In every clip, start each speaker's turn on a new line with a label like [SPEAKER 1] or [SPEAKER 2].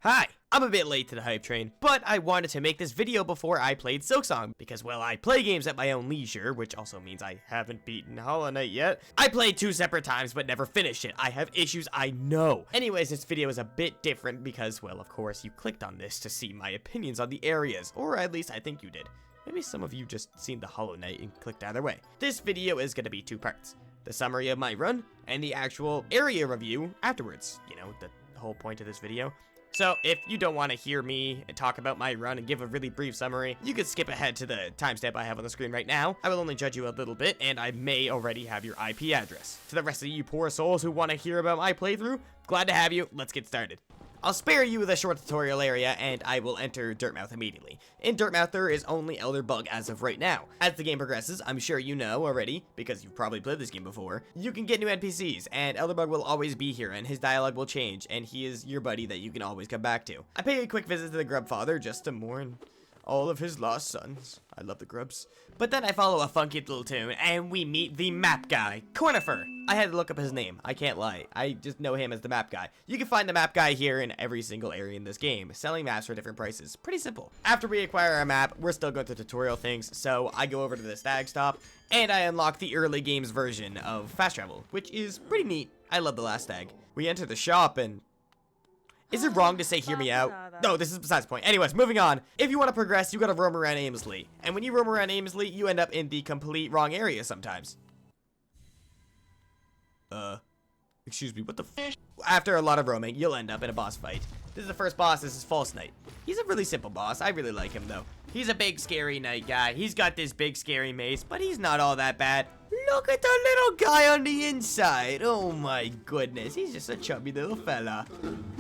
[SPEAKER 1] Hi, I'm a bit late to the hype train, but I wanted to make this video before I played Silksong, because well, I play games at my own leisure, which also means I haven't beaten Hollow Knight yet. I played 2 separate times, but never finished it. I have issues, I know. Anyways, this video is a bit different because, well, of course, you clicked on this to see my opinions on the areas, or at least I think you did. Maybe some of you just seen the Hollow Knight and clicked either way. This video is going to be 2 parts. The summary of my run, and the actual area review afterwards. You know, the whole point of this video. So, if you don't want to hear me talk about my run and give a really brief summary, you could skip ahead to the timestamp I have on the screen right now. I will only judge you a little bit, and I may already have your IP address. To the rest of you poor souls who want to hear about my playthrough, glad to have you. Let's get started. I'll spare you the short tutorial area, and I will enter Dirtmouth immediately. In Dirtmouth, there is only Elder Bug as of right now. As the game progresses, I'm sure you know already, because you've probably played this game before, you can get new NPCs, and Elder Bug will always be here, and his dialogue will change, and he is your buddy that you can always come back to. I pay a quick visit to the Grub Father just to mourn all of his lost sons. I love the grubs. But then I follow a funky little tune, and we meet the map guy, Cornifer. I had to look up his name, I can't lie. I just know him as the map guy. You can find the map guy here in every single area in this game, selling maps for different prices. Pretty simple. After we acquire our map, we're still going through tutorial things, so I go over to the stag stop, and I unlock the early games version of fast travel, which is pretty neat. I love the last stag. We enter the shop, and is it wrong to say hear me out? No, this is besides the point. Anyways, moving on. If you want to progress, you gotta roam around aimlessly. And when you roam around aimlessly, you end up in the complete wrong area sometimes. Excuse me, what the f? After a lot of roaming, you'll end up in a boss fight. This is the first boss, this is False Knight. He's a really simple boss, I really like him though. He's a big scary knight guy, he's got this big scary mace, but he's not all that bad. Look at the little guy on the inside, oh my goodness, he's just a chubby little fella.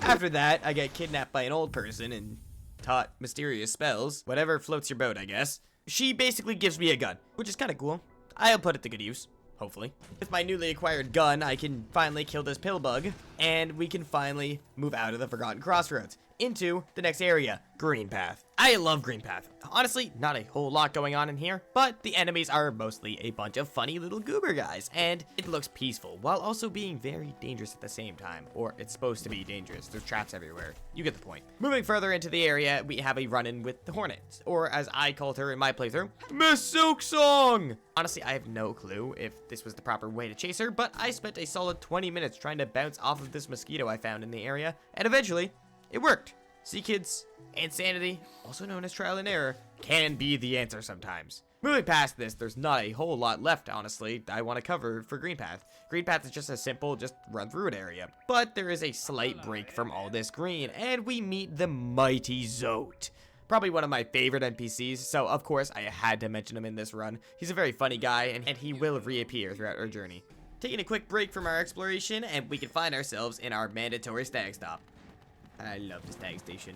[SPEAKER 1] After that, I get kidnapped by an old person and taught mysterious spells, whatever floats your boat I guess. She basically gives me a gun, which is kinda cool. I'll put it to good use. Hopefully. With my newly acquired gun, I can finally kill this pill bug, and we can finally move out of the Forgotten Crossroads into the next area, Green Path. I love Green Path. Honestly, not a whole lot going on in here, but the enemies are mostly a bunch of funny little goober guys, and it looks peaceful while also being very dangerous at the same time, or it's supposed to be dangerous. There's traps everywhere. You get the point. Moving further into the area, we have a run-in with the Hornet, or as I called her in my playthrough, Miss Silksong! Honestly, I have no clue if this was the proper way to chase her, but I spent a solid 20 minutes trying to bounce off of this mosquito I found in the area, and eventually, it worked. See kids, insanity, also known as trial and error, can be the answer sometimes. Moving past this, there's not a whole lot left, honestly, I want to cover for Green Path. Green Path is just a simple, just run through it area. But there is a slight break from all this green, and we meet the mighty Zote. Probably one of my favorite NPCs, so of course I had to mention him in this run. He's a very funny guy, and he will reappear throughout our journey. Taking a quick break from our exploration, and we can find ourselves in our mandatory stag stop. I love the stag station.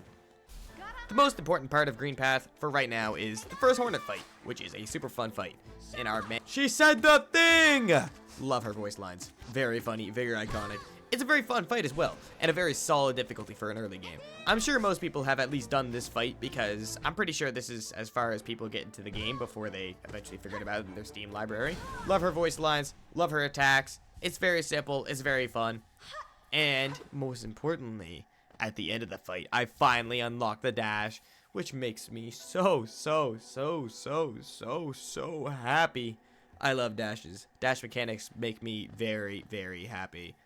[SPEAKER 1] The most important part of Green Path for right now is the first Hornet fight, which is a super fun fight. In our She said the thing! Love her voice lines. Very funny, very iconic. It's a very fun fight as well, and a very solid difficulty for an early game. I'm sure most people have at least done this fight because I'm pretty sure this is as far as people get into the game before they eventually figured about it in their Steam library. Love her voice lines, love her attacks. It's very simple, it's very fun. And most importantly, at the end of the fight, I finally unlock the dash, which makes me so happy. I love dashes. Dash mechanics make me very, very happy.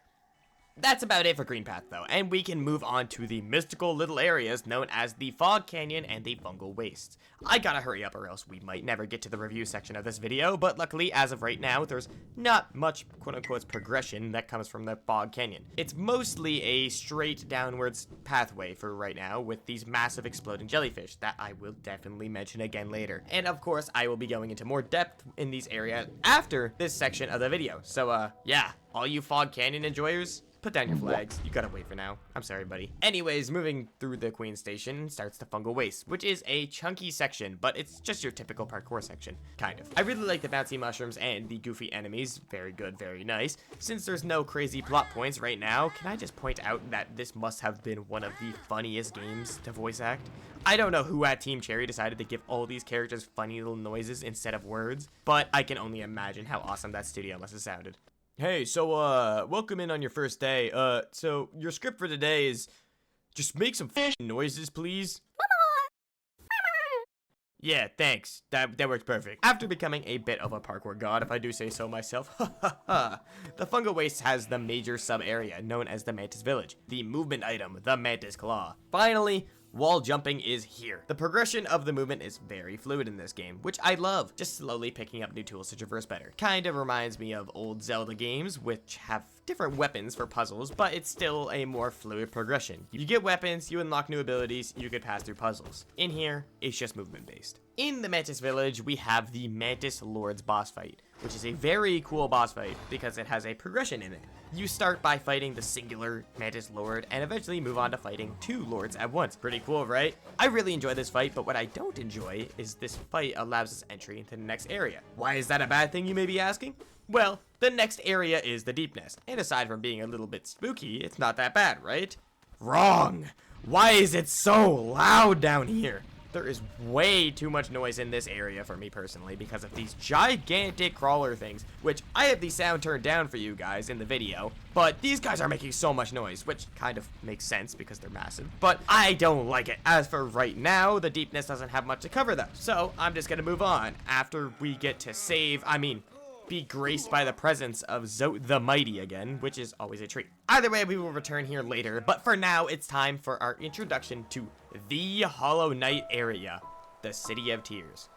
[SPEAKER 1] That's about it for Green Path though, and we can move on to the mystical little areas known as the Fog Canyon and the Fungal Wastes. I gotta hurry up or else we might never get to the review section of this video, but luckily as of right now, there's not much quote-unquote progression that comes from the Fog Canyon. It's mostly a straight downwards pathway for right now with these massive exploding jellyfish that I will definitely mention again later. And of course, I will be going into more depth in these areas after this section of the video. So yeah, all you Fog Canyon enjoyers, put down your flags. You gotta wait for now. I'm sorry, buddy. Anyways, moving through the Queen Station starts the Fungal Waste, which is a chunky section, but it's just your typical parkour section, kind of. I really like the bouncy mushrooms and the goofy enemies. Very good, very nice. Since there's no crazy plot points right now, can I just point out that this must have been one of the funniest games to voice act? I don't know who at Team Cherry decided to give all these characters funny little noises instead of words, but I can only imagine how awesome that studio must have sounded. Hey, so, welcome in on your first day. So, your script for today is Just make some noises, please. Yeah, thanks. That works perfect. After becoming a bit of a parkour god, if I do say so myself, the fungal waste has the major sub-area known as the Mantis Village, the movement item, the Mantis Claw. Finally, wall jumping is here. The progression of the movement is very fluid in this game, which I love, just slowly picking up new tools to traverse better. Kind of reminds me of old Zelda games, which have different weapons for puzzles, but it's still a more fluid progression. You get weapons, you unlock new abilities, you could pass through puzzles. In here, it's just movement based. In the Mantis Village, we have the Mantis Lord's boss fight, which is a very cool boss fight because it has a progression in it. You start by fighting the singular Mantis Lord and eventually move on to fighting 2 lords at once. Pretty cool, right? I really enjoy this fight, but what I don't enjoy is this fight allows us entry into the next area. Why is that a bad thing, you may be asking? Well, the next area is the Deep Nest, and aside from being a little bit spooky, it's not that bad, right? Wrong! Why is it so loud down here? There is way too much noise in this area for me personally because of these gigantic crawler things, which I have the sound turned down for you guys in the video, but these guys are making so much noise, which kind of makes sense because they're massive, but I don't like it. As for right now, the Deepness doesn't have much to cover though, so I'm just gonna move on after we get to be graced by the presence of Zote the Mighty again, which is always a treat. Either way, we will return here later, but for now, it's time for our introduction to the Hollow Knight area, the City of Tears.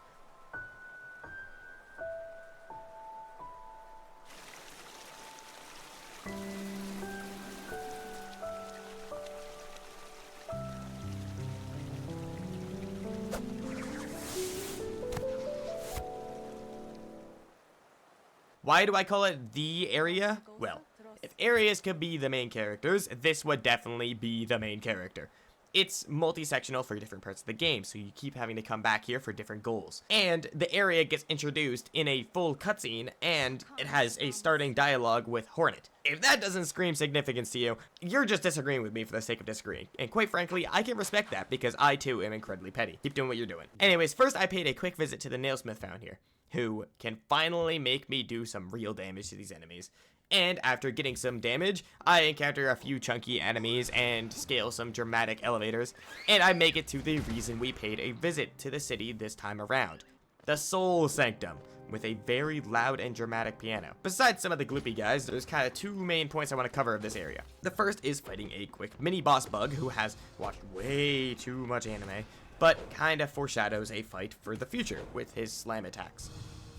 [SPEAKER 1] Why do I call it the area? Well, if areas could be the main characters, this would definitely be the main character. It's multi-sectional for different parts of the game, so you keep having to come back here for different goals. And the area gets introduced in a full cutscene, and it has a starting dialogue with Hornet. If that doesn't scream significance to you, you're just disagreeing with me for the sake of disagreeing. And quite frankly, I can respect that because I too am incredibly petty. Keep doing what you're doing. Anyways, first I paid a quick visit to the nailsmith found here, who can finally make me do some real damage to these enemies. And after getting some damage, I encounter a few chunky enemies and scale some dramatic elevators, and I make it to the reason we paid a visit to the city this time around, the Soul Sanctum, with a very loud and dramatic piano. Besides some of the gloopy guys, there's kind of 2 main points I want to cover of this area. The first is fighting a quick mini boss bug who has watched way too much anime, but kind of foreshadows a fight for the future with his slam attacks.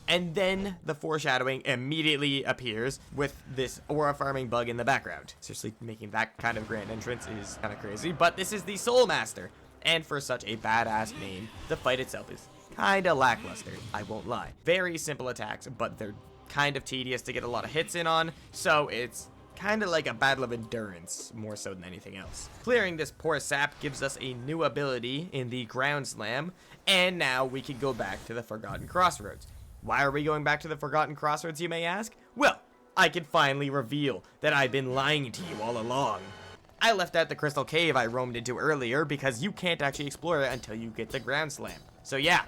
[SPEAKER 1] And then the foreshadowing immediately appears with this aura farming bug in the background. Seriously, making that kind of grand entrance is kind of crazy, but this is the Soul Master. And for such a badass name, the fight itself is kind of lackluster, I won't lie. Very simple attacks, but they're kind of tedious to get a lot of hits in on, so it's kind of like a battle of endurance, more so than anything else. Clearing this poor sap gives us a new ability in the Ground Slam, and now we can go back to the Forgotten Crossroads. Why are we going back to the Forgotten Crossroads, you may ask? Well, I can finally reveal that I've been lying to you all along. I left out the crystal cave I roamed into earlier because you can't actually explore it until you get the Ground Slam. So yeah,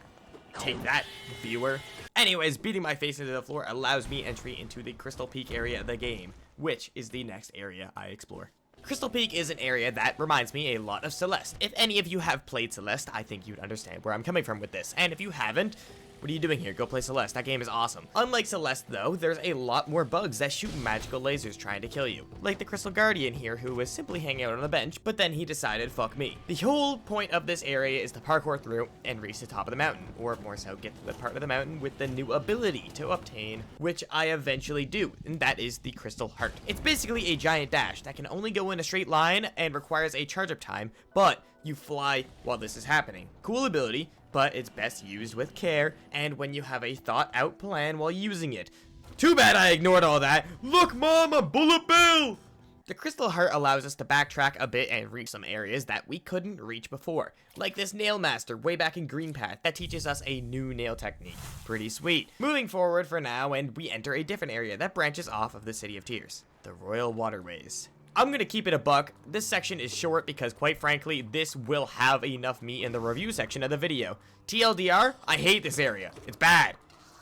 [SPEAKER 1] take that, viewer. Anyways, beating my face into the floor allows me entry into the Crystal Peak area of the game, which is the next area I explore. Crystal Peak is an area that reminds me a lot of Celeste. If any of you have played Celeste, I think you'd understand where I'm coming from with this. And if you haven't, what are you doing here? Go play Celeste. That game is awesome. Unlike Celeste, though, there's a lot more bugs that shoot magical lasers trying to kill you. Like the Crystal Guardian here, who was simply hanging out on a bench, but then he decided, fuck me. The whole point of this area is to parkour through and reach the top of the mountain, or more so, get to the part of the mountain with the new ability to obtain, which I eventually do, and that is the Crystal Heart. It's basically a giant dash that can only go in a straight line and requires a charge-up time, but you fly while this is happening. Cool ability, but it's best used with care and when you have a thought-out plan while using it. Too bad I ignored all that. Look, Mom, a bullet bill! The Crystal Heart allows us to backtrack a bit and reach some areas that we couldn't reach before, like this Nail Master way back in Green Path that teaches us a new nail technique. Pretty sweet. Moving forward for now, and we enter a different area that branches off of the City of Tears, the Royal Waterways. I'm gonna keep it a buck. This section is short because, quite frankly, this will have enough meat in the review section of the video. TLDR, I hate this area. It's bad.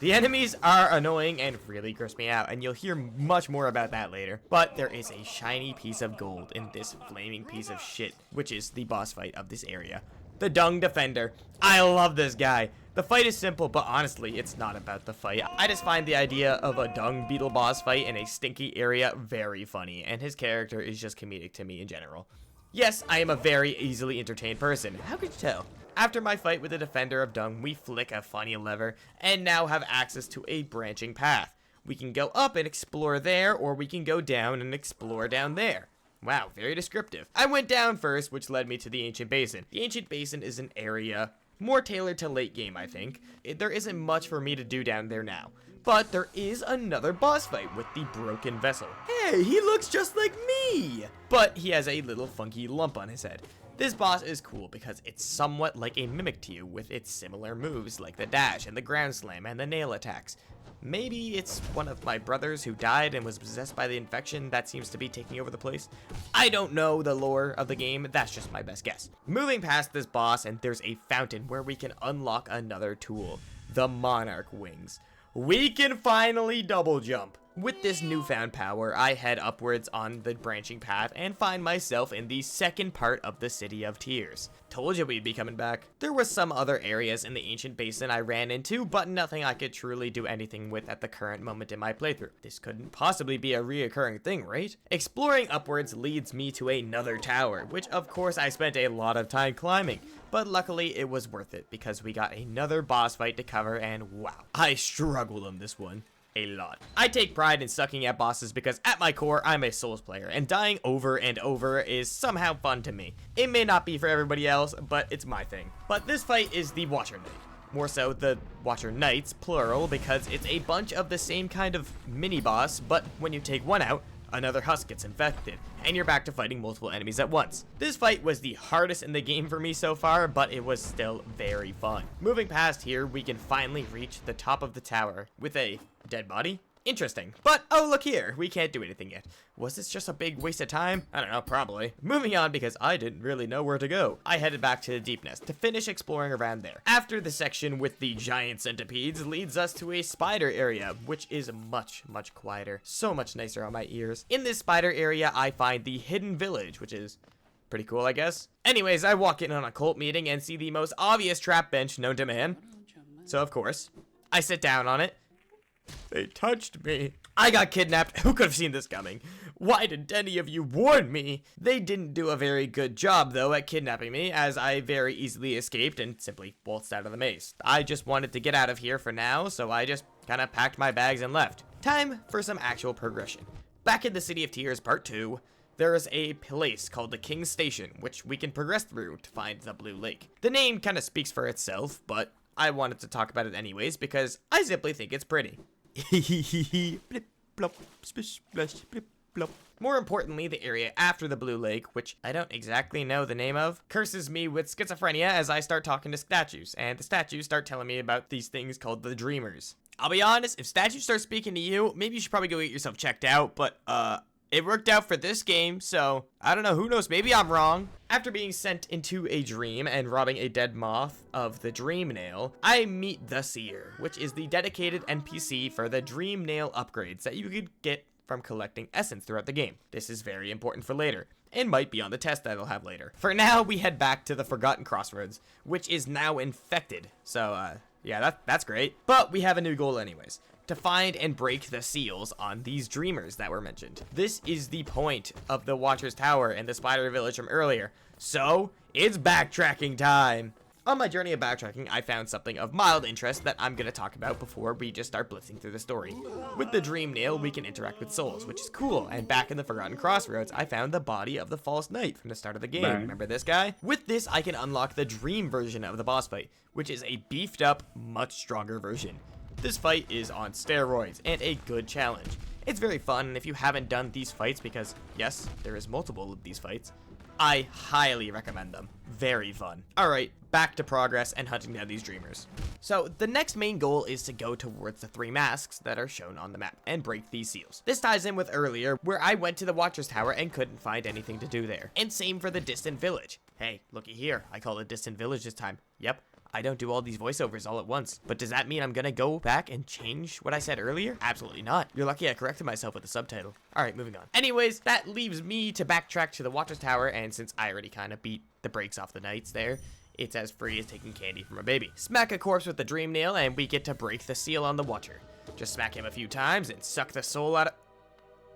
[SPEAKER 1] The enemies are annoying and really gross me out, and you'll hear much more about that later. But there is a shiny piece of gold in this flaming piece of shit, which is the boss fight of this area. The Dung Defender. I love this guy. The fight is simple, but honestly, it's not about the fight. I just find the idea of a dung beetle boss fight in a stinky area very funny, and his character is just comedic to me in general. Yes, I am a very easily entertained person. How could you tell? After my fight with the Defender of Dung, we flick a funny lever, and now have access to a branching path. We can go up and explore there, or we can go down and explore down there. Wow, very descriptive. I went down first, which led me to the Ancient Basin. The Ancient Basin is an area more tailored to late game, I think. There isn't much for me to do down there now. But there is another boss fight with the Broken Vessel. Hey, he looks just like me! But he has a little funky lump on his head. This boss is cool because it's somewhat like a mimic to you with its similar moves like the dash and the ground slam and the nail attacks. Maybe it's one of my brothers who died and was possessed by the infection that seems to be taking over the place. I don't know the lore of the game, that's just my best guess. Moving past this boss, and there's a fountain where we can unlock another tool, the Monarch Wings. We can finally double jump. With this newfound power, I head upwards on the branching path and find myself in the second part of the City of Tears. Told you we'd be coming back. There were some other areas in the Ancient Basin I ran into, but nothing I could truly do anything with at the current moment in my playthrough. This couldn't possibly be a reoccurring thing, right? Exploring upwards leads me to another tower, which of course I spent a lot of time climbing. But luckily it was worth it because we got another boss fight to cover, and wow, I struggled on this one. A lot. I take pride in sucking at bosses because at my core, I'm a Souls player, and dying over and over is somehow fun to me. It may not be for everybody else, but it's my thing. But this fight is the Watcher Knight. More so, the Watcher Knights, plural, because it's a bunch of the same kind of mini-boss, but when you take one out, another husk gets infected, and you're back to fighting multiple enemies at once. This fight was the hardest in the game for me so far, but it was still very fun. Moving past here, we can finally reach the top of the tower with a dead body? Interesting. But, oh, look here. We can't do anything yet. Was this just a big waste of time? I don't know, probably. Moving on because I didn't really know where to go. I headed back to the Deep Nest to finish exploring around there. After the section with the giant centipedes leads us to a spider area, which is much, much quieter. So much nicer on my ears. In this spider area, I find the Hidden Village, which is pretty cool, I guess. Anyways, I walk in on a cult meeting and see the most obvious trap bench known to man. So, of course, I sit down on it. They touched me. I got kidnapped. Who could have seen this coming? Why didn't any of you warn me? They didn't do a very good job, though, at kidnapping me, as I very easily escaped and simply waltzed out of the maze. I just wanted to get out of here for now, so I just kind of packed my bags and left. Time for some actual progression. Back in the City of Tears Part 2, there is a place called the King's Station, which we can progress through to find the Blue Lake. The name kind of speaks for itself, but I wanted to talk about it anyways because I simply think it's pretty. More importantly, the area after the Blue Lake, which I don't exactly know the name of, curses me with schizophrenia as I start talking to statues, and the statues start telling me about these things called the Dreamers. I'll be honest, if statues start speaking to you, maybe you should probably go get yourself checked out, but it worked out for this game, so I don't know, who knows, maybe I'm wrong. After being sent into a dream and robbing a dead moth of the Dream Nail, I meet the Seer, which is the dedicated NPC for the Dream Nail upgrades that you could get from collecting essence throughout the game. This is very important for later, and might be on the test that I'll have later. For now, we head back to the Forgotten Crossroads, which is now infected, so yeah, that's great. But we have a new goal anyways. To find and break the seals on these dreamers that were mentioned. This is the point of the Watcher's Tower and the Spider Village from earlier. So, it's backtracking time. On my journey of backtracking, I found something of mild interest that I'm going to talk about before we just start blitzing through the story. With the Dream Nail, we can interact with souls, which is cool. And back in the Forgotten Crossroads, I found the body of the False Knight from the start of the game. Bang. Remember this guy? With this, I can unlock the Dream version of the boss fight, which is a beefed up, much stronger version. This fight is on steroids and a good challenge. It's very fun, and if you haven't done these fights, because yes, there is multiple of these fights, I highly recommend them. Very fun. Alright, back to progress and hunting down these dreamers. So, the next main goal is to go towards the 3 masks that are shown on the map and break these seals. This ties in with earlier, where I went to the Watcher's Tower and couldn't find anything to do there. And same for the Distant Village. Hey, looky here, I call it Distant Village this time. Yep, I don't do all these voiceovers all at once. But does that mean I'm gonna go back and change what I said earlier? Absolutely not. You're lucky I corrected myself with the subtitle. Alright, moving on. Anyways, that leaves me to backtrack to the watchtower, and since I already kind of beat the brakes off the knights there, it's as free as taking candy from a baby. Smack a corpse with the dream nail, and we get to break the seal on the watcher. Just smack him a few times and suck the soul out of...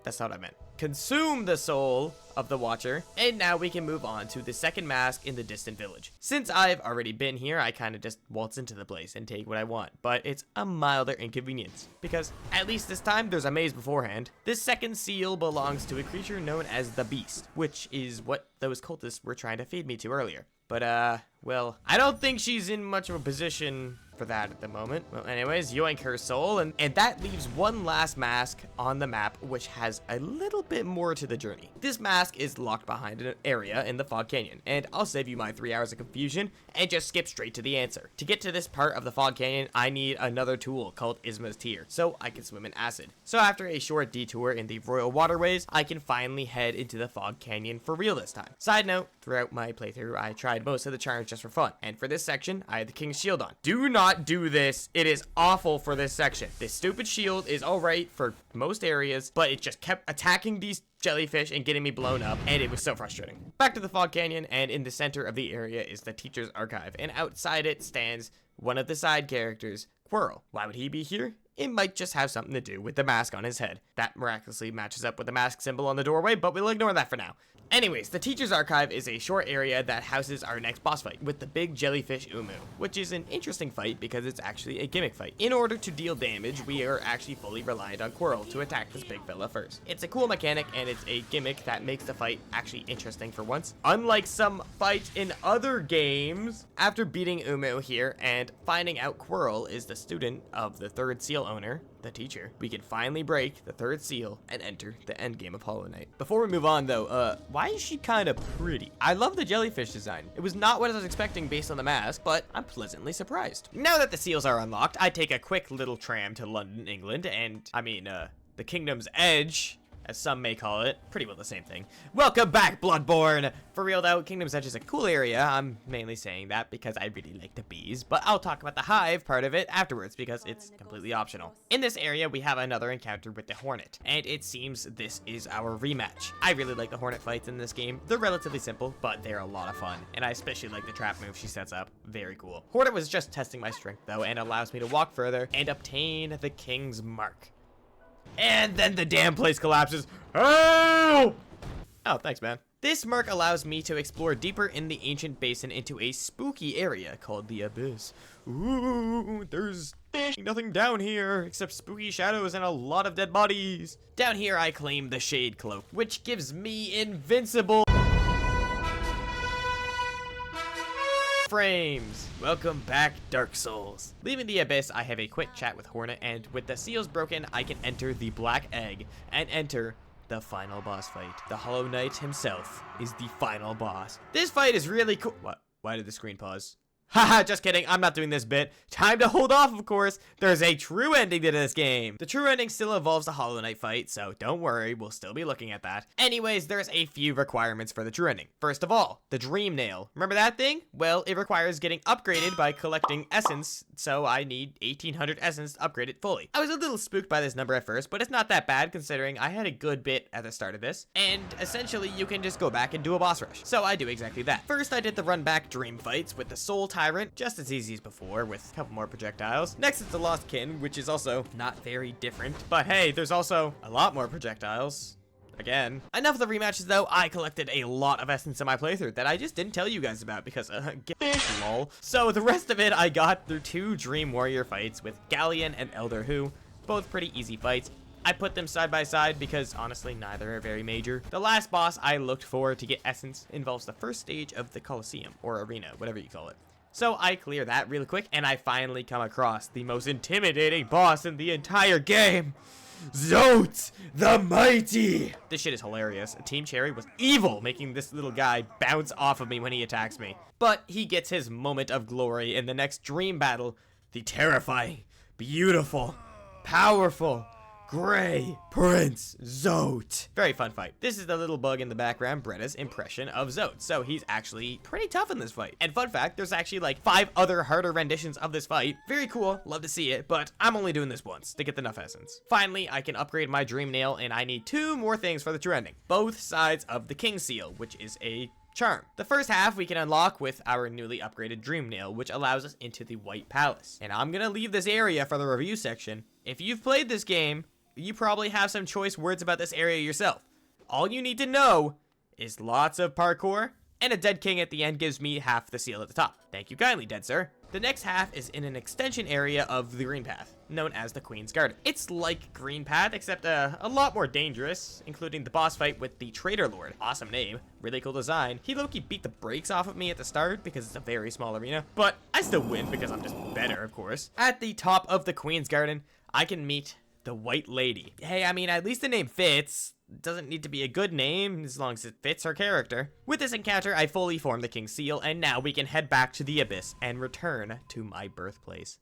[SPEAKER 1] That's not what I meant. Consume the soul of the watcher, and now we can move on to the second mask in the distant village. Since I've already been here, I kind of just waltz into the place and take what I want, but it's a milder inconvenience, because at least this time there's a maze beforehand. This second seal belongs to a creature known as the Beast, which is what those cultists were trying to feed me to earlier. But, well, I don't think she's in much of a position for that at the moment. Well, anyways, yoink her soul, and that leaves one last mask on the map, which has a little bit more to the journey. This mask is locked behind an area in the Fog Canyon, and I'll save you my 3 hours of confusion and just skip straight to the answer. To get to this part of the Fog Canyon, I need another tool called Isma's Tear, so I can swim in acid. So after a short detour in the Royal Waterways, I can finally head into the Fog Canyon for real this time. Side note, throughout my playthrough, I tried most of the charms just for fun, and for this section, I had the King's Shield on. Do not do this. It is awful for this section. This stupid shield is alright for most areas, but it just kept attacking these jellyfish and getting me blown up, and it was so frustrating. Back to the Fog Canyon, and in the center of the area is the Teacher's Archive, and outside it stands one of the side characters, Quirrell. Why would he be here? It might just have something to do with the mask on his head. That miraculously matches up with the mask symbol on the doorway, but we'll ignore that for now. Anyways, the Teacher's Archive is a short area that houses our next boss fight with the big jellyfish Umu, which is an interesting fight because it's actually a gimmick fight. In order to deal damage, we are actually fully reliant on Quirrell to attack this big fella first. It's a cool mechanic, and it's a gimmick that makes the fight actually interesting for once. Unlike some fights in other games, after beating Umu here and finding out Quirrell is the student of the third seal owner, the teacher, we can finally break the third seal and enter the endgame of Hollow Knight. Before we move on though, why is she kind of pretty? I love the jellyfish design. It was not what I was expecting based on the mask, but I'm pleasantly surprised. Now that the seals are unlocked, I take a quick little tram to London, England, and the Kingdom's Edge, as some may call it. Pretty well the same thing. Welcome back, Bloodborne! For real though, Kingdom's Edge is a cool area. I'm mainly saying that because I really like the bees, but I'll talk about the hive part of it afterwards because it's completely optional. In this area, we have another encounter with the Hornet, and it seems this is our rematch. I really like the Hornet fights in this game. They're relatively simple, but they're a lot of fun, and I especially like the trap move she sets up. Very cool. Hornet was just testing my strength though, and allows me to walk further and obtain the King's Mark. And then the damn place collapses. Oh! Oh, thanks, man. This mark allows me to explore deeper in the ancient basin into a spooky area called the Abyss. Ooh, there's nothing down here except spooky shadows and a lot of dead bodies. Down here, I claim the Shade Cloak, which gives me invincible frames. Welcome back, Dark Souls. Leaving the Abyss, I have a quick chat with Hornet, and with the seals broken, I can enter the Black Egg and enter the final boss fight. The Hollow Knight himself is the final boss. This fight is really cool. What? Why did the screen pause? Haha, just kidding. I'm not doing this bit. Time to hold off, of course. There's a true ending to this game. The true ending still involves the Hollow Knight fight, so don't worry, we'll still be looking at that. Anyways, there's a few requirements for the true ending. First of all, the Dream Nail. Remember that thing? Well, it requires getting upgraded by collecting essence, so I need 1800 essence to upgrade it fully. I was a little spooked by this number at first, but it's not that bad considering I had a good bit at the start of this, and essentially you can just go back and do a boss rush. So I do exactly that. First, I did the run back dream fights with the Soul Tyrant, just as easy as before, with a couple more projectiles. Next is the Lost Kin, which is also not very different, but hey, there's also a lot more projectiles. Again. Enough of the rematches though, I collected a lot of essence in my playthrough that I just didn't tell you guys about because, lol. So the rest of it I got through 2 Dream Warrior fights with Galleon and Elder Hu, both pretty easy fights. I put them side by side because honestly neither are very major. The last boss I looked for to get essence involves the first stage of the Colosseum, or arena, whatever you call it. So I clear that really quick, and I finally come across the most intimidating boss in the entire game. Zote the Mighty! This shit is hilarious. Team Cherry was evil, making this little guy bounce off of me when he attacks me. But he gets his moment of glory in the next dream battle. The terrifying, beautiful, powerful Gray Prince Zote. Very fun fight. This is the little bug in the background, Bretta's impression of Zote. So he's actually pretty tough in this fight. And fun fact, there's actually like 5 other harder renditions of this fight. Very cool, love to see it, but I'm only doing this once to get the enough essence. Finally, I can upgrade my dream nail, and I need 2 more things for the true ending. Both sides of the king seal, which is a charm. The first half we can unlock with our newly upgraded dream nail, which allows us into the White Palace. And I'm gonna leave this area for the review section. If you've played this game, you probably have some choice words about this area yourself. All you need to know is lots of parkour, and a dead king at the end gives me half the seal at the top. Thank you kindly, dead sir. The next half is in an extension area of the Green Path, known as the Queen's Garden. It's like Green Path, except a lot more dangerous, including the boss fight with the Traitor Lord. Awesome name, really cool design. He low-key beat the brakes off of me at the start because it's a very small arena, but I still win because I'm just better, of course. At the top of the Queen's Garden, I can meet the White Lady. Hey, I mean, at least the name fits. Doesn't need to be a good name as long as it fits her character. With this encounter, I fully formed the King's Seal, and now we can head back to the Abyss and return to my birthplace.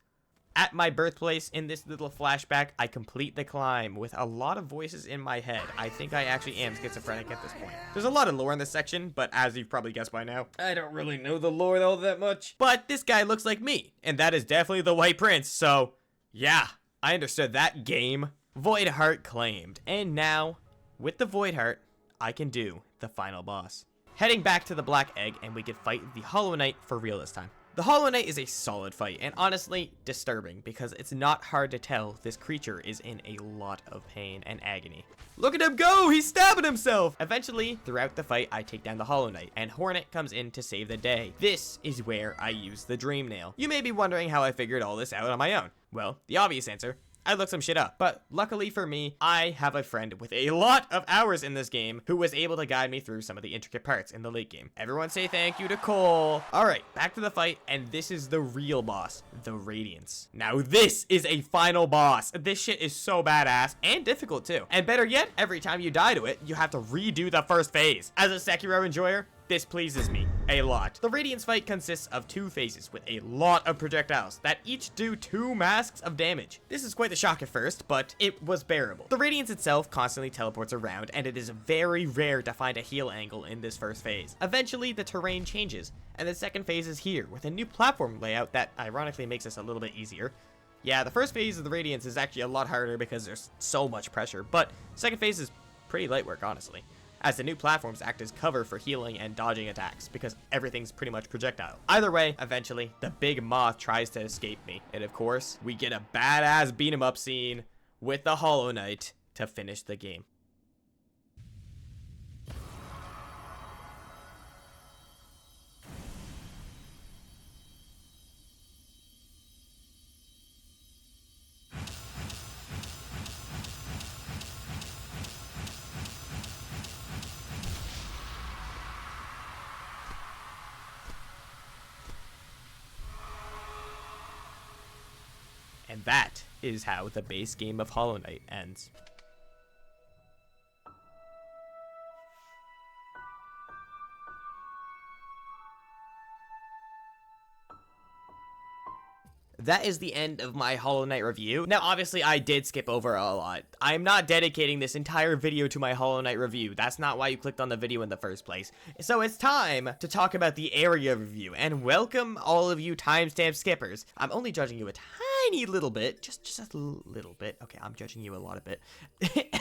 [SPEAKER 1] At my birthplace, in this little flashback, I complete the climb with a lot of voices in my head. I think I actually am schizophrenic at this point. There's a lot of lore in this section, but as you've probably guessed by now, I don't really know the lore all that much. But this guy looks like me, and that is definitely the White Prince, so yeah, I understood that game. Void Heart claimed, and now, with the Void Heart, I can do the final boss. Heading back to the Black Egg, and we can fight the Hollow Knight for real this time. The Hollow Knight is a solid fight, and honestly, disturbing, because it's not hard to tell this creature is in a lot of pain and agony. Look at him go! He's stabbing himself! Eventually, throughout the fight, I take down the Hollow Knight, and Hornet comes in to save the day. This is where I use the Dream Nail. You may be wondering how I figured all this out on my own. Well, the obvious answer, I looked some shit up, but luckily for me, I have a friend with a lot of hours in this game who was able to guide me through some of the intricate parts in the late game. Everyone say thank you to Cole. All right, back to the fight, and this is the real boss, the Radiance. Now this is a final boss. This shit is so badass and difficult too. And better yet, every time you die to it, you have to redo the first phase. As a Sekiro enjoyer, this pleases me a lot. The Radiance fight consists of 2 phases with a lot of projectiles that each do 2 masks of damage. This is quite the shock at first, but it was bearable. The Radiance itself constantly teleports around, and it is very rare to find a heal angle in this first phase. Eventually, the terrain changes, and the second phase is here with a new platform layout that ironically makes this a little bit easier. Yeah, the first phase of the Radiance is actually a lot harder because there's so much pressure, but second phase is pretty light work, honestly, as the new platforms act as cover for healing and dodging attacks, because everything's pretty much projectile. Either way, eventually, the big moth tries to escape me, and of course, we get a badass beat-em-up scene with the Hollow Knight to finish the game. And that is how the base game of Hollow Knight ends. That is the end of my Hollow Knight review. Now, obviously, I did skip over a lot. I'm not dedicating this entire video to my Hollow Knight review. That's not why you clicked on the video in the first place. So it's time to talk about the area review, and welcome all of you timestamp skippers. I'm only judging you a tiny little bit, just a little bit. Okay, I'm judging you a lot of bit.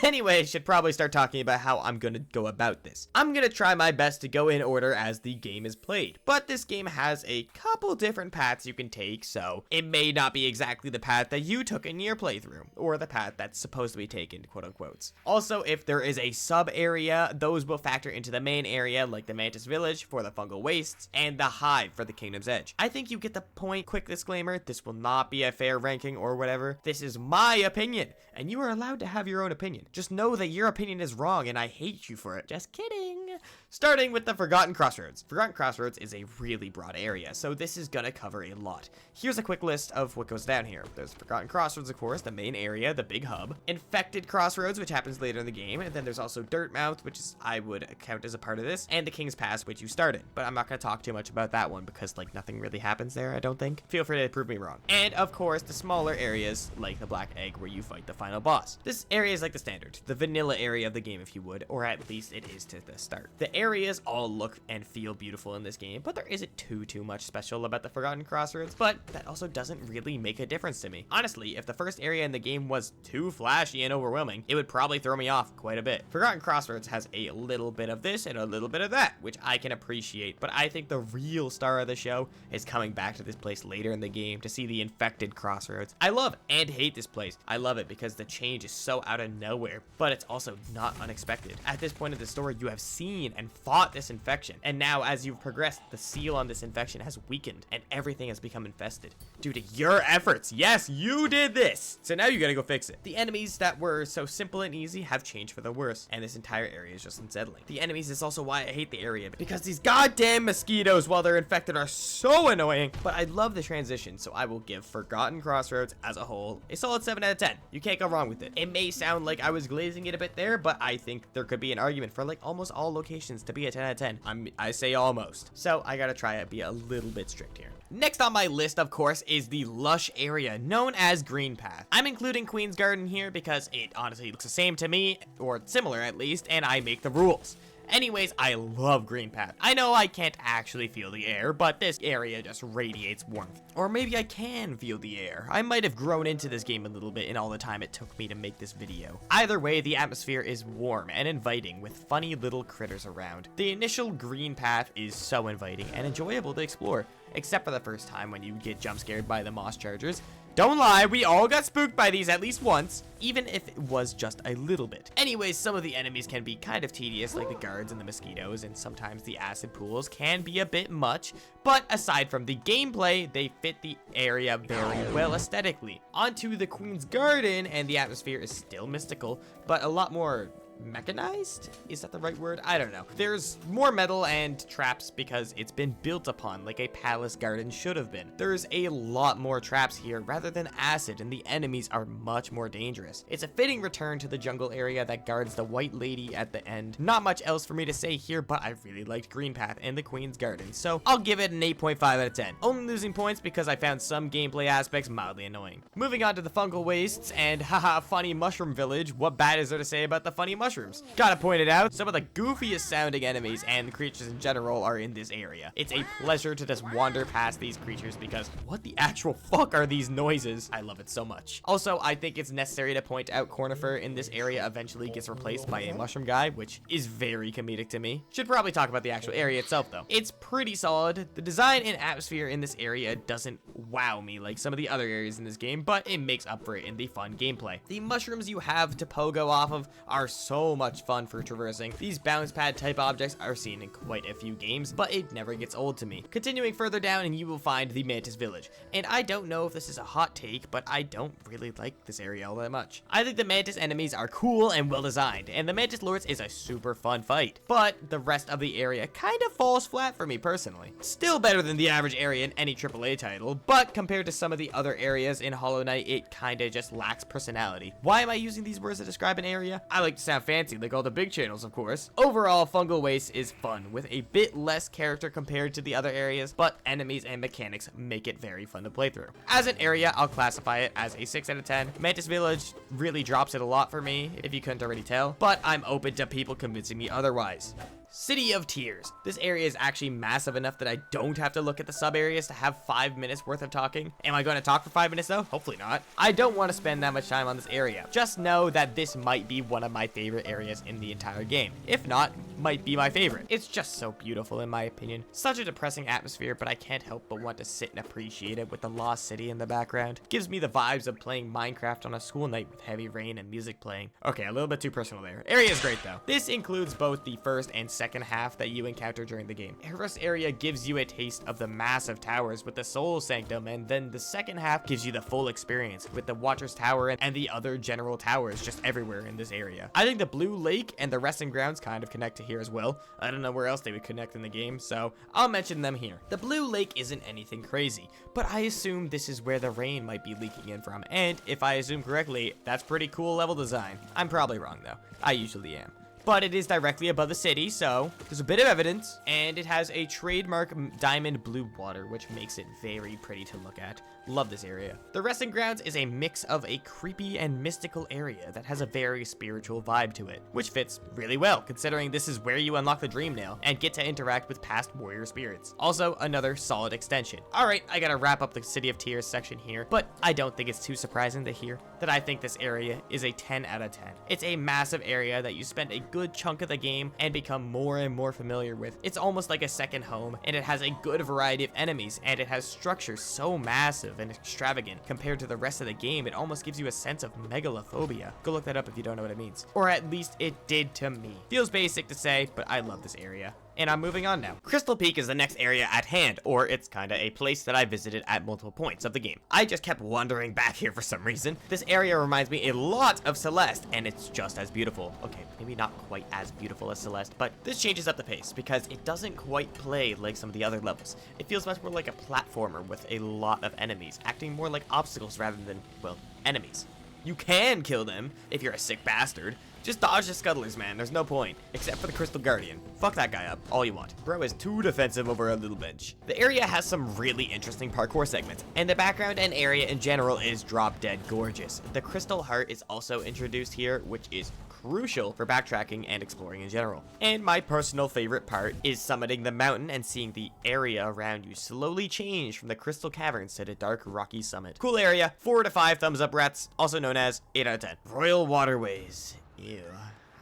[SPEAKER 1] Anyway, I should probably start talking about how I'm gonna go about this. I'm gonna try my best to go in order as the game is played, but this game has a couple different paths you can take, so it may not be exactly the path that you took in your playthrough, or the path that's supposed to be taken, quote unquote. Also, if there is a sub area, those will factor into the main area, like the Mantis Village for the Fungal Wastes, and the Hive for the Kingdom's Edge. I think you get the point. Quick disclaimer, this will not be a fair ranking or whatever. This is my opinion, and you are allowed to have your own opinion. Just know that your opinion is wrong, and I hate you for it. Just kidding. starting with the Forgotten Crossroads. Forgotten Crossroads is a really broad area, so this is gonna cover a lot. Here's a quick list of what goes down here. There's Forgotten Crossroads, of course, the main area, the big hub. Infected Crossroads, which happens later in the game, and then there's also Dirtmouth, which is, I would count as a part of this, and the King's Pass, which you start in. But I'm not gonna talk too much about that one because, like, nothing really happens there, I don't think. Feel free to prove me wrong. And, of course, the smaller areas, like the Black Egg, where you fight the final boss. This area is like the standard, the vanilla area of the game, if you would, or at least it is to the start. The areas all look and feel beautiful in this game, but there isn't too much special about the Forgotten Crossroads, but that also doesn't really make a difference to me. Honestly, if the first area in the game was too flashy and overwhelming, it would probably throw me off quite a bit. Forgotten Crossroads has a little bit of this and a little bit of that, which I can appreciate, but I think the real star of the show is coming back to this place later in the game to see the Infected Crossroads. I love and hate this place. I love it because the change is so out of nowhere, but it's also not unexpected. At this point in the story, you have seen and fought this infection, and now as you've progressed, the seal on this infection has weakened and everything has become infested due to your efforts. Yes, you did this, so now you gotta go fix it. The enemies that were so simple and easy have changed for the worse, and this entire area is just unsettling. The enemies is also why I hate the area, because these goddamn mosquitoes while they're infected are so annoying, but I love the transition, so I will give Forgotten Crossroads as a whole a solid 7 out of 10. You can't go wrong with it. It may sound like I was glazing it a bit there, but I think there could be an argument for like almost all locations to be a 10 out of 10. I say almost, so I gotta try to be a little bit strict here. Next on my list, of course, is the lush area known as Green Path. I'm including Queen's Garden here because it honestly looks the same to me, or similar at least, and I make the rules. Anyways, I love Green Path. I know I can't actually feel the air, but this area just radiates warmth. Or maybe I can feel the air. I might have grown into this game a little bit in all the time it took me to make this video. Either way, the atmosphere is warm and inviting with funny little critters around. The initial Green Path is so inviting and enjoyable to explore, except for the first time when you get jump scared by the moss chargers. Don't lie, we all got spooked by these at least once, even if it was just a little bit. Anyways, some of the enemies can be kind of tedious, like the guards and the mosquitoes, and sometimes the acid pools can be a bit much, but aside from the gameplay, they fit the area very well aesthetically. Onto the Queen's Garden, and the atmosphere is still mystical, but a lot more mechanized? Is that the right word? I don't know. There's more metal and traps because it's been built upon like a palace garden should have been. There's a lot more traps here rather than acid, and the enemies are much more dangerous. It's a fitting return to the jungle area that guards the White Lady at the end. Not much else for me to say here, but I really liked Green Path and the Queen's Garden, so I'll give it an 8.5 out of 10. Only losing points because I found some gameplay aspects mildly annoying. Moving on to the fungal wastes and haha funny mushroom village. What bad is there to say about the funny mushrooms? Gotta point it out, some of the goofiest sounding enemies and creatures in general are in this area. It's a pleasure to just wander past these creatures because what the actual fuck are these noises? I love it so much. Also, I think it's necessary to point out Cornifer in this area eventually gets replaced by a mushroom guy, which is very comedic to me. Should probably talk about the actual area itself though. It's pretty solid. The design and atmosphere in this area doesn't wow me like some of the other areas in this game, but it makes up for it in the fun gameplay. The mushrooms you have to pogo off of are so much fun for traversing. These bounce pad type objects are seen in quite a few games, but it never gets old to me. Continuing further down and you will find the Mantis Village. And I don't know if this is a hot take, but I don't really like this area all that much. I think the Mantis enemies are cool and well designed, and the Mantis Lords is a super fun fight, but the rest of the area kind of falls flat for me personally. Still better than the average area in any AAA title, but compared to some of the other areas in Hollow Knight, it kinda just lacks personality. Why am I using these words to describe an area? I like to sound fancy like all the big channels, of course. Overall, Fungal Waste is fun with a bit less character compared to the other areas, but enemies and mechanics make it very fun to play through. As an area, I'll classify it as a 6 out of 10. Mantis Village really drops it a lot for me, if you couldn't already tell, but I'm open to people convincing me otherwise. City of Tears. This area is actually massive enough that I don't have to look at the sub areas to have 5 minutes worth of talking. Am I going to talk for 5 minutes though? Hopefully not. I don't want to spend that much time on this area. Just know that this might be one of my favorite areas in the entire game. If not, might be my favorite. It's just so beautiful in my opinion. Such a depressing atmosphere, but I can't help but want to sit and appreciate it with the lost city in the background. Gives me the vibes of playing Minecraft on a school night with heavy rain and music playing. Okay, a little bit too personal there. Area is great though. This includes both the first and second half that you encounter during the game. The first area gives you a taste of the massive towers with the Soul Sanctum, and then the second half gives you the full experience with the Watcher's Tower and the other general towers just everywhere in this area. I think the Blue Lake and the Resting Grounds kind of connect to here as well. I don't know where else they would connect in the game, so I'll mention them here. The Blue Lake isn't anything crazy, but I assume this is where the rain might be leaking in from, and if I assume correctly, that's pretty cool level design. I'm probably wrong though. I usually am. But it is directly above the city, so there's a bit of evidence, and it has a trademark diamond blue water, which makes it very pretty to look at. Love this area. The Resting Grounds is a mix of a creepy and mystical area that has a very spiritual vibe to it, which fits really well, considering this is where you unlock the Dream Nail and get to interact with past warrior spirits. Also, another solid extension. Alright, I gotta wrap up the City of Tears section here, but I don't think it's too surprising to hear that I think this area is a 10 out of 10. It's a massive area that you spend a good chunk of the game and become more and more familiar with. It's almost like a second home, and it has a good variety of enemies, and it has structures so massive and extravagant compared to the rest of the game. It almost gives you a sense of megalophobia. Go look that up if you don't know what it means. Or at least it did to me. Feels basic to say, but I love this area. And I'm moving on now. Crystal Peak is the next area at hand, or it's kinda a place that I visited at multiple points of the game. I just kept wandering back here for some reason. This area reminds me a lot of Celeste, and it's just as beautiful. Okay, maybe not quite as beautiful as Celeste, but this changes up the pace because it doesn't quite play like some of the other levels. It feels much more like a platformer with a lot of enemies, acting more like obstacles rather than, well, enemies. You can kill them if you're a sick bastard. Just dodge the scuttlers, man. There's no point. Except for the Crystal Guardian. Fuck that guy up. All you want. Bro is too defensive over a little bench. The area has some really interesting parkour segments, and the background and area in general is drop dead gorgeous. The Crystal Heart is also introduced here, which is crucial for backtracking and exploring in general. And my personal favorite part is summiting the mountain and seeing the area around you slowly change from the crystal caverns to the dark rocky summit. Cool area. 4 to 5 thumbs up rats, also known as 8 out of 10. Royal Waterways. Ew.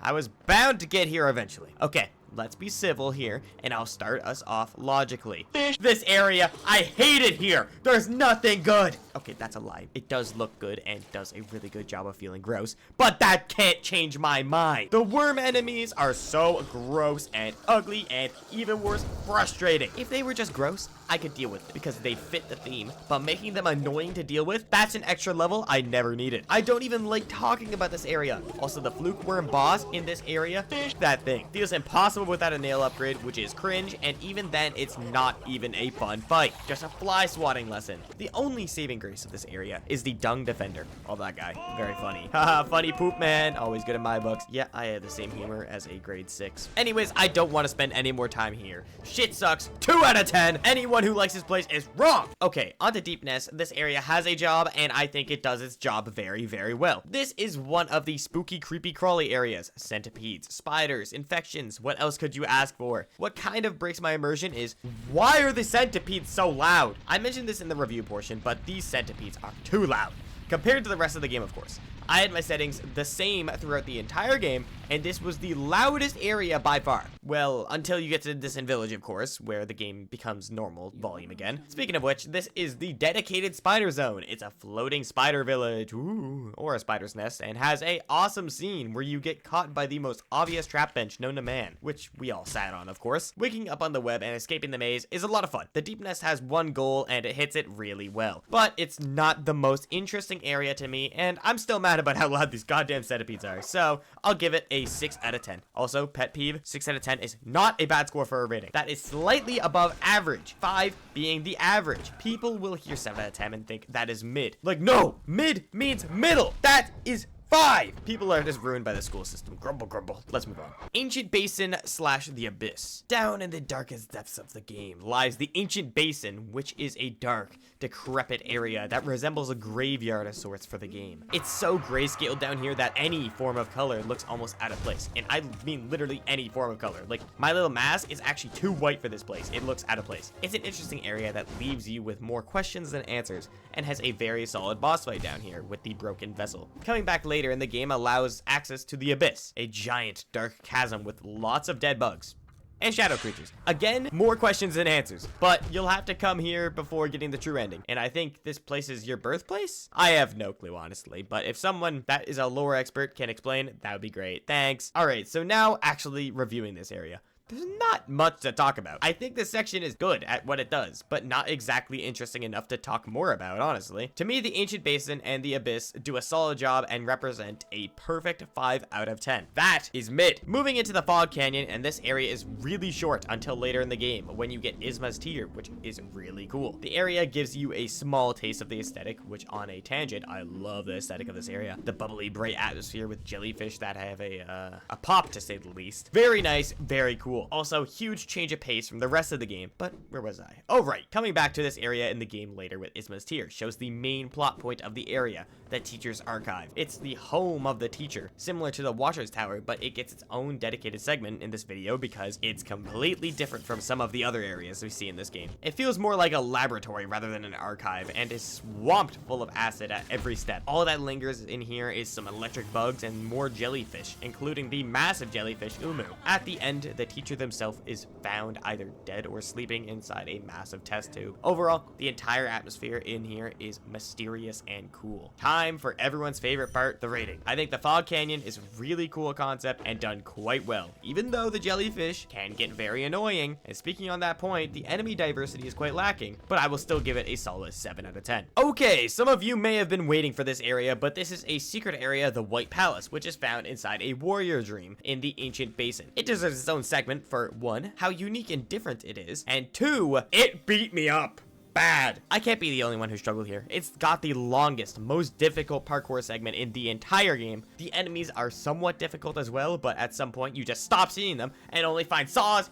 [SPEAKER 1] I was bound to get here eventually. Okay, let's be civil here, and I'll start us off logically. This area, I hate it here. There's nothing good. Okay, that's a lie. It does look good and does a really good job of feeling gross, but that can't change my mind. The worm enemies are so gross and ugly and even worse, frustrating. If they were just gross, I could deal with it because they fit the theme, but making them annoying to deal with, that's an extra level I never needed. I don't even like talking about this area. Also, the fluke worm boss in this area, that thing feels impossible without a nail upgrade, which is cringe, and even then, it's not even a fun fight. Just a fly swatting lesson. The only saving grace of this area is the dung defender. Oh, that guy. Very funny. Haha, funny poop man. Always good in my books. Yeah, I have the same humor as a grade 6. Anyways, I don't want to spend any more time here. Shit sucks. 2 out of 10. Anyone who likes this place is wrong. Okay, on to Deepness. This area has a job, and I think it does its job very, very well. This is one of the spooky, creepy, crawly areas. Centipedes, spiders, infections. What else could you ask for? What kind of breaks my immersion is, why are the centipedes so loud? I mentioned this in the review portion, but these centipedes are too loud. Compared to the rest of the game, of course. I had my settings the same throughout the entire game, and this was the loudest area by far. Well, until you get to Distant Village, of course, where the game becomes normal volume again. Speaking of which, this is the dedicated spider zone. It's a floating spider village, ooh, or a spider's nest, and has a awesome scene where you get caught by the most obvious trap bench known to man, which we all sat on, of course. Waking up on the web and escaping the maze is a lot of fun. The Deep Nest has one goal, and it hits it really well. But it's not the most interesting area to me, and I'm still mad about how loud these goddamn centipedes are, so I'll give it a 6 out of 10. Also, pet peeve, 6 out of 10 is not a bad score for a rating. That is slightly above average, 5 being the average. People will hear 7 out of 10 and think that is mid. Like, no, mid means middle. That is 5. People are just ruined by the school system. Grumble, grumble. Let's move on. Ancient Basin / the Abyss. Down in the darkest depths of the game lies the Ancient Basin, which is a dark, decrepit area that resembles a graveyard of sorts for the game. It's so grayscale down here that any form of color looks almost out of place. And I mean literally any form of color. Like, my little mask is actually too white for this place. It looks out of place. It's an interesting area that leaves you with more questions than answers, and has a very solid boss fight down here with the broken vessel. Coming back later in the game allows access to the Abyss, a giant dark chasm with lots of dead bugs and shadow creatures. Again, more questions than answers, but you'll have to come here before getting the true ending. And I think this place is your birthplace? I have no clue, honestly, but if someone that is a lore expert can explain, that would be great. Thanks. All right, so now actually reviewing this area. there's not much to talk about. I think this section is good at what it does, but not exactly interesting enough to talk more about, honestly. To me, the Ancient Basin and the Abyss do a solid job and represent a perfect 5 out of 10. That is mid. Moving into the Fog Canyon, and this area is really short until later in the game when you get Isma's Tear, which is really cool. The area gives you a small taste of the aesthetic, which on a tangent, I love the aesthetic of this area. The bubbly, bright atmosphere with jellyfish that have a pop, to say the least. Very nice, very cool. Also, huge change of pace from the rest of the game, but where was I? Oh, right. Coming back to this area in the game later with Isma's Tear shows the main plot point of the area, the Teacher's Archive. It's the home of the teacher, similar to the Watcher's Tower, but it gets its own dedicated segment in this video because it's completely different from some of the other areas we see in this game. It feels more like a laboratory rather than an archive, and is swamped full of acid at every step. All that lingers in here is some electric bugs and more jellyfish, including the massive jellyfish Umu. At the end, the teacher himself is found either dead or sleeping inside a massive test tube. Overall, the entire atmosphere in here is mysterious and cool. Time for everyone's favorite part, the rating. I think the Fog Canyon is a really cool concept and done quite well, even though the jellyfish can get very annoying. And speaking on that point, the enemy diversity is quite lacking, but I will still give it a solid 7 out of 10. Okay, some of you may have been waiting for this area, but this is a secret area, the White Palace, which is found inside a warrior dream in the Ancient Basin. It deserves its own segment for 1, how unique and different it is, and 2, it beat me up bad. I can't be the only one who struggled here. It's got the longest, most difficult parkour segment in the entire game. The enemies are somewhat difficult as well, but at some point you just stop seeing them and only find saws,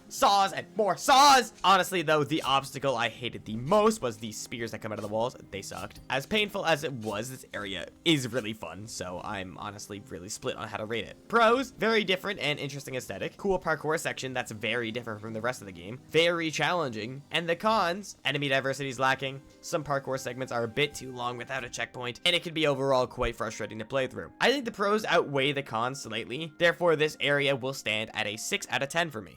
[SPEAKER 1] and more saws. Honestly though, the obstacle I hated the most was the spears that come out of the walls. They sucked. As painful as it was, this area is really fun, so I'm honestly really split on how to rate it. Pros, very different and interesting aesthetic. Cool parkour section that's very different from the rest of the game. Very challenging. And the cons, enemy diversity is lacking. Some parkour segments are a bit too long without a checkpoint, and it can be overall quite frustrating to play through. I think the pros outweigh the cons slightly, therefore this area will stand at a 6 out of 10 for me.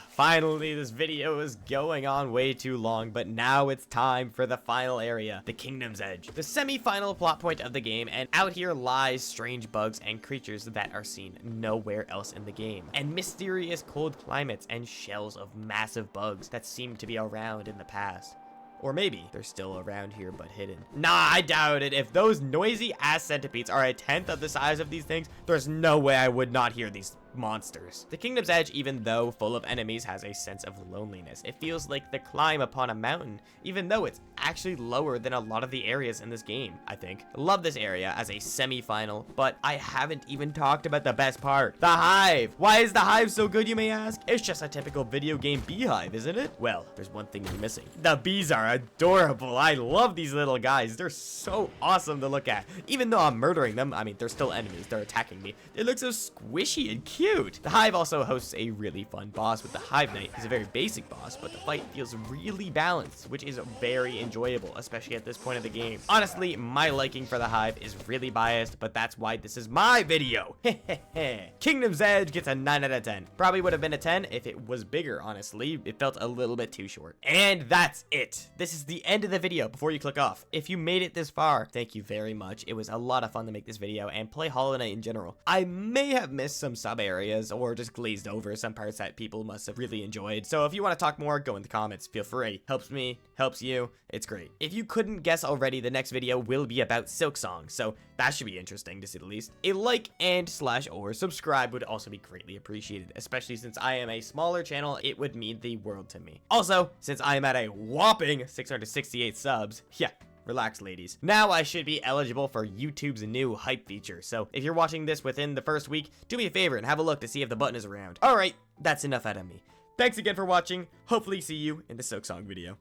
[SPEAKER 1] Finally, this video is going on way too long, but now it's time for the final area, the Kingdom's Edge. The semi-final plot point of the game, and out here lies strange bugs and creatures that are seen nowhere else in the game, and mysterious cold climates and shells of massive bugs that seem to be around in the past. Or maybe they're still around here but hidden. Nah, I doubt it. If those noisy ass centipedes are a 10th of the size of these things, there's no way I would not hear these monsters. The Kingdom's Edge, even though full of enemies, has a sense of loneliness. It feels like the climb upon a mountain, even though it's actually lower than a lot of the areas in this game, I think. Love this area as a semi-final, but I haven't even talked about the best part, the hive. Why is the hive so good, you may ask? It's just a typical video game beehive, isn't it? Well, there's one thing you're missing. The bees are adorable. I love these little guys. They're so awesome to look at. Even though I'm murdering them, I mean, they're still enemies. They're attacking me. They look so squishy and cute. The Hive also hosts a really fun boss with the Hive Knight. He's a very basic boss, but the fight feels really balanced, which is very enjoyable, especially at this point of the game. Honestly, my liking for the Hive is really biased, but that's why this is my video. Kingdom's Edge gets a 9 out of 10. Probably would have been a 10 if it was bigger, honestly. It felt a little bit too short. And that's it. This is the end of the video before you click off. If you made it this far, thank you very much. It was a lot of fun to make this video and play Hollow Knight in general. I may have missed some sub areas or just glazed over some parts that people must have really enjoyed. So if you want to talk more, go in the comments. Feel free. Helps me, helps you. It's great. If you couldn't guess already, the next video will be about Silksong, so that should be interesting to say the least. A like and /or subscribe would also be greatly appreciated, especially since I am a smaller channel. It would mean the world to me. Also, since I am at a whopping 668 subs, yeah, relax, ladies. Now I should be eligible for YouTube's new hype feature, so if you're watching this within the first week, do me a favor and have a look to see if the button is around. Alright, that's enough out of me. Thanks again for watching. Hopefully see you in the Silksong video.